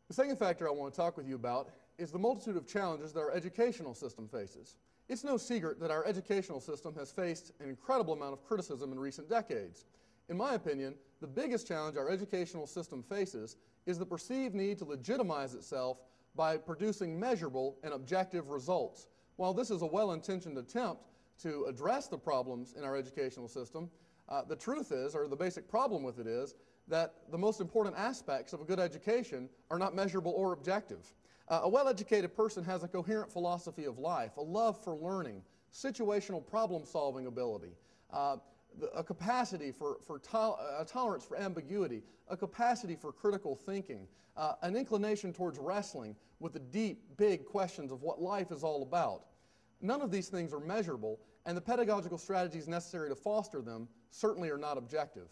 The second factor I want to talk with you about is the multitude of challenges that our educational system faces. It's no secret that our educational system has faced an incredible amount of criticism in recent decades. In my opinion, the biggest challenge our educational system faces is the perceived need to legitimize itself by producing measurable and objective results. While this is a well-intentioned attempt to address the problems in our educational system, the truth is, or the basic problem with it is, that the most important aspects of a good education are not measurable or objective. A well-educated person has a coherent philosophy of life, a love for learning, situational problem-solving ability, a capacity for a tolerance for ambiguity, a capacity for critical thinking, an inclination towards wrestling with the deep, big questions of what life is all about. None of these things are measurable, and the pedagogical strategies necessary to foster them certainly are not objective.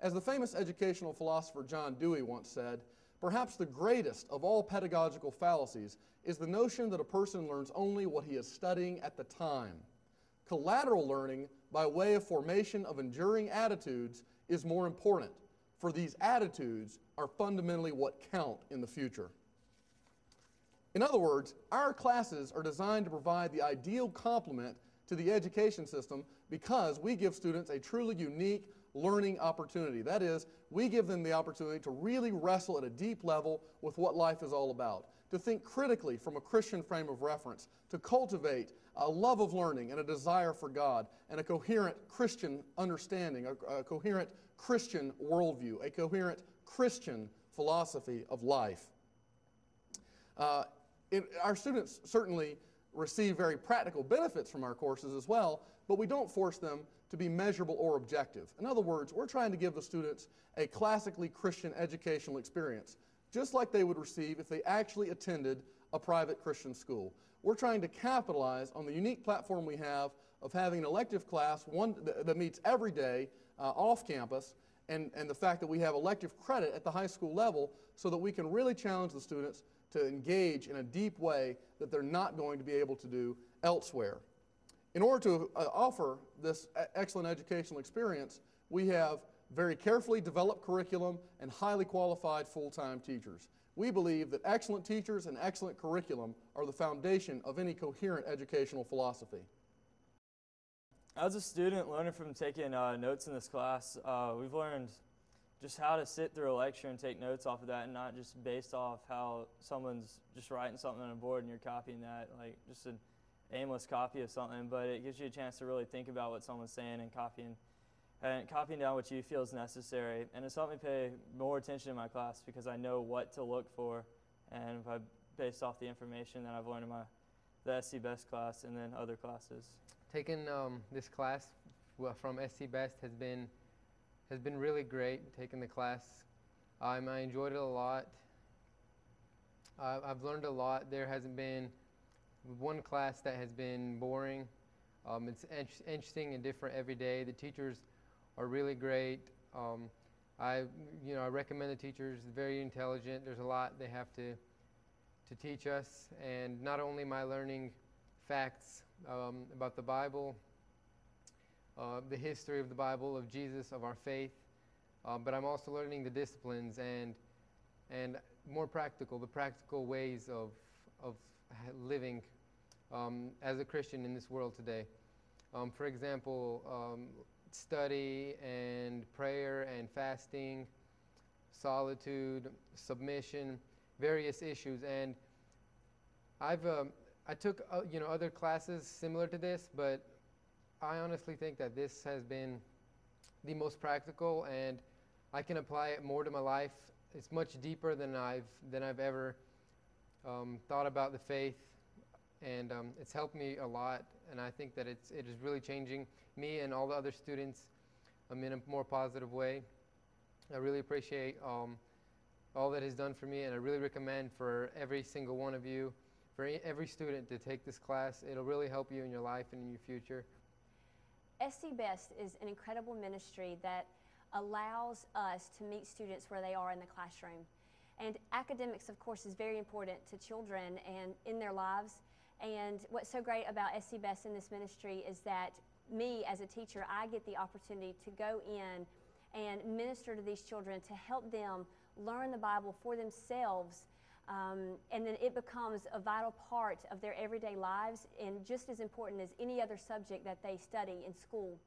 As the famous educational philosopher John Dewey once said, perhaps the greatest of all pedagogical fallacies is the notion that a person learns only what he is studying at the time. Collateral learning by way of formation of enduring attitudes is more important, for these attitudes are fundamentally what count in the future. In other words, our classes are designed to provide the ideal complement to the education system because we give students a truly unique learning opportunity. That is, we give them the opportunity to really wrestle at a deep level with what life is all about, to think critically from a Christian frame of reference, to cultivate a love of learning and a desire for God, and a coherent Christian understanding, a coherent Christian worldview, a coherent Christian philosophy of life. Our students certainly receive very practical benefits from our courses as well, but we don't force them to be measurable or objective. In other words, we're trying to give the students a classically Christian educational experience, just like they would receive if they actually attended a private Christian school. We're trying to capitalize on the unique platform we have of having an elective class, one that meets every day off campus, and the fact that we have elective credit at the high school level so that we can really challenge the students to engage in a deep way that they're not going to be able to do elsewhere. In order to offer this excellent educational experience, we have very carefully developed curriculum and highly qualified full-time teachers. We believe that excellent teachers and excellent curriculum are the foundation of any coherent educational philosophy. As a student learning from taking notes in this class, we've learned just how to sit through a lecture and take notes off of that, and not just based off how someone's just writing something on a board and you're copying that, like just an aimless copy of something, but it gives you a chance to really think about what someone's saying and copying down what you feel is necessary. And it's helped me pay more attention in my class because I know what to look for, and if I based off the information that I've learned in the SCBEST class and then other classes. Taking this class from SCBEST has been really great. Taking the class, I enjoyed it a lot. I've learned a lot. There hasn't been one class that has been boring. It's interesting and different every day. The teachers are really great. I recommend the teachers. Very intelligent. There's a lot they have to teach us, and not only am I learning facts about the Bible, the history of the Bible, of Jesus, of our faith, but I'm also learning the disciplines and more practical, the practical ways of living as a Christian in this world today. For example, study and prayer and fasting, solitude, submission, various issues. And I took other classes similar to this, but I honestly think that this has been the most practical, and I can apply it more to my life. It's much deeper than I've ever thought about the faith, and it's helped me a lot. And I think that it is really changing me and all the other students in a more positive way. I really appreciate all that it's done for me, and I really recommend for every single one of you, for every student, to take this class. It'll really help you in your life and in your future. SCBEST is an incredible ministry that allows us to meet students where they are in the classroom. And academics, of course, is very important to children and in their lives. And what's so great about SCBEST in this ministry is that me, as a teacher, I get the opportunity to go in and minister to these children to help them learn the Bible for themselves And then it becomes a vital part of their everyday lives and just as important as any other subject that they study in school.